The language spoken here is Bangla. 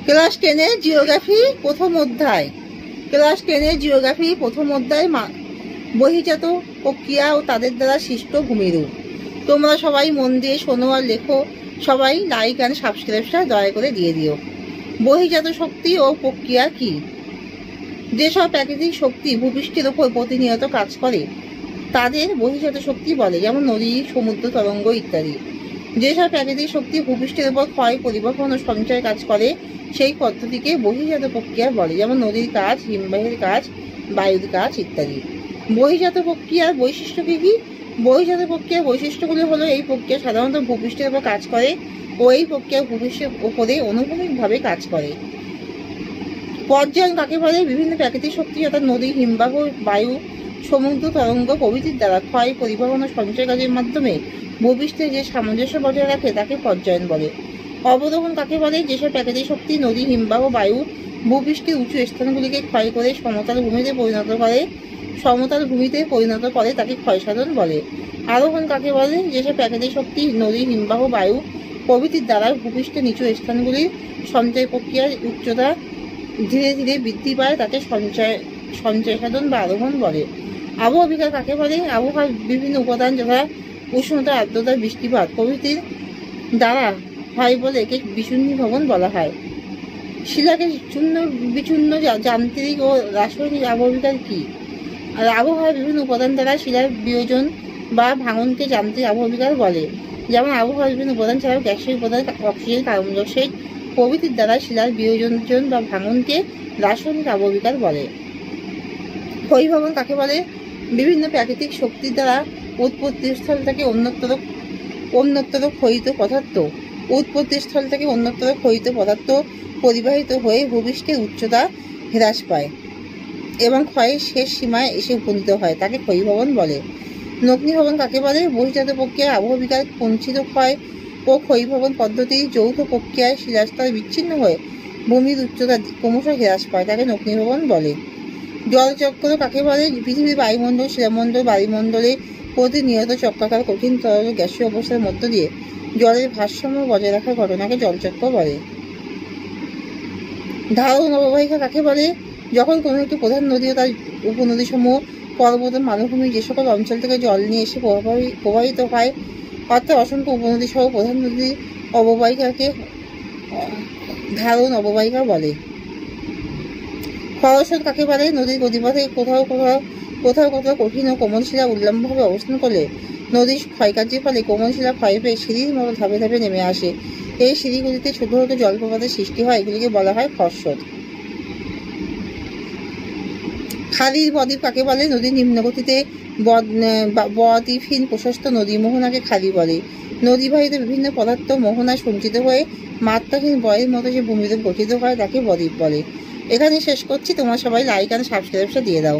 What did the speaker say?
ক্লাস 10 জিওগ্রাফি প্রথম অধ্যায়। ক্লাস 10 জিওগ্রাফি প্রথম অধ্যায় বহির্জাত প্রক্রিয়া ও তাদের দ্বারা সৃষ্ট ভূমিরূপ। তোমরা সবাই মন দিয়ে শোনো আর লেখো। সবাই লাইক অ্যান্ড সাবস্ক্রাইবটা দয়া করে দিয়ে দিও। বহির্জাত শক্তি ও প্রক্রিয়া কি? যেসব প্রাকৃতিক শক্তি ভূপৃষ্ঠের ওপর প্রতিনিয়ত কাজ করে তাদের বহির্জাত শক্তি বলে, যেমন নদী, সমুদ্র, তরঙ্গ ইত্যাদি। যেসব প্রাকৃতিক শক্তি ভূপৃষ্ঠের উপর ক্ষয়, পরিবহন ও সঞ্চয় কাজ করে সেই পদ্ধতিকে বহির্জাত প্রক্রিয়া বলে, যেমন নদীর কাজ, হিমবাহের কাজ, বায়ুর কাজ ইত্যাদি। বহির্জাত প্রক্রিয়ার বৈশিষ্ট্য কি? বহির্জাত প্রক্রিয়ার বৈশিষ্ট্যগুলি হলো, এই প্রক্রিয়া সাধারণত ভূপৃষ্ঠের উপর কাজ করে ও এই প্রক্রিয়া ভূপৃষ্ঠের উপরে অনুভূমিকভাবে কাজ করে। পর্যায়ন কাকে বলে? বিভিন্ন প্রাকৃতিক শক্তি অর্থাৎ নদী, হিমবাহ, বায়ু, সমুদ্র, তরঙ্গ প্রভৃতির দ্বারা ক্ষয়, পরিবহন ও সঞ্চয় কাজের মাধ্যমে ভূপৃষ্ঠে যে সামঞ্জস্য বজায় রাখে তাকে পর্যায়ন বলে। অবরোহণ কাকে বলে? যেসব প্রাকৃতিক শক্তি নদী, হিমবাহ, বায়ু ভূপৃষ্ঠের উঁচু স্থানগুলিকে ক্ষয় করে সমতল ভূমিতে পরিণত করে তাকে ক্ষয়সাধন বলে। আরোহণ কাকে বলে? যেসব প্রাকৃতিক শক্তি নদী, হিমবাহ, বায়ু প্রভৃতির দ্বারা ভূপৃষ্ঠের নিচু স্থানগুলির সঞ্চয় প্রক্রিয়ার উচ্চতা ধীরে ধীরে বৃদ্ধি পায় তাকে সঞ্চয় সাধন বা আরোহণ বলে। আবহাওয়া বিকার কাকে বলে? আবহাওয়ার বিভিন্ন উপাদান যথা উষ্ণতা, আর্দ্রতা, বৃষ্টিপাত প্রভৃতির দ্বারা হয় বলে একে বিশুদ্ধি ভবন বলা হয়। শিলাকে চূর্ণ বিচূর্ণ যান্ত্রিক ও রাসায়নিক আবহাওয়া বিকার কি? আর আবহাওয়ার বিভিন্ন উপাদান দ্বারা শিলার বিয়োজন বা ভাঙনকে যান্ত্রিক আবহাওয়া বিকার বলে, যেমন আবহাওয়ার বিভিন্ন উপাদান ছাড়াও গ্যাসীয় উপাদান, অক্সিজেন, কার্বন ডাই অক্সাইড প্রভৃতির দ্বারা শিলার বিয়োজন বা ভাঙনকে রাসায়নিক আবহাওয়া বিকার বলে। ক্ষয়ীভবন কাকে বলে? বিভিন্ন প্রাকৃতিক শক্তির দ্বারা উৎপত্তিস্থল থেকে অন্যত্র ক্ষয়িত পদার্থ পরিবাহিত হয়ে ভূপৃষ্ঠের উচ্চতা হ্রাস পায় এবং ক্ষয়ের শেষ সীমায় এসে উপনীত হয়, তাকে ক্ষয়ীভবন বলে। নগ্নীভবন কাকে বলে? বহির্জাত প্রক্রিয়ায় আবহাওয়া বিকার, কুঞ্চিত ক্ষয় ও ক্ষয়ীভবন পদ্ধতির যৌথ প্রক্রিয়ায় শিলাস্তর বিচ্ছিন্ন হয়ে ভূমির উচ্চতা ক্রমশ হ্রাস পায়, তাকে নগ্নীভবন বলে। জলচক্র কাকে বলে? পৃথিবীর বায়ুমণ্ডল, শিলামণ্ডল, বায়ুমণ্ডলে প্রতিনিয়ত চক্রাকার কঠিন তরল গ্যাসীয় অবস্থার মধ্য দিয়ে জলের ভারসাম্য বজায় রাখার ঘটনাকে জলচক্র বলে। ধারণ অববাহিকা কাকে বলে? যখন কোনো একটি প্রধান নদী ও তার উপনদীসমূহ, পর্বত, মালভূমি যে সকল অঞ্চল থেকে জল নিয়ে এসে প্রবাহিত হয়, অর্থাৎ অসংখ্য উপনদী সহ প্রধান নদীর অববাহিকাকে ধারণ অববাহিকা বলে। খরস্রোত কাকে বলে? নদীর গতিপথে কোথাও কোথাও কঠিন ও কোমল শিলা উল্লম্বভাবে অবস্থান করলে নদীর ক্ষয়কার্যের ফলে কোমল শিলা ক্ষয় পেয়ে সিঁড়ির মতো ধাপে ধাপে নেমে আসে। এই সিঁড়িগুলিতে ছোট ছোট জলপ্রপাতের সৃষ্টি হয়, এগুলিকে বলা হয় খরস্রোত। খালির বদ্বীপ কাকে বলে? নদীর নিম্নগতিতে বদ্বীপহীন প্রশস্ত নদী মোহনাকে খালি বলে। নদীবাহিত বিভিন্ন পদার্থ মোহনায় সঞ্চিত হয়ে মাত্রাহীন বয়ের মতো যে ভূমিরূপ গঠিত হয় তাকে বদ্বীপ বলে। এখানে শেষ করছি। তোমরা সবাই লাইক অ্যান্ড সাবস্ক্রাইবটা দিয়ে দাও।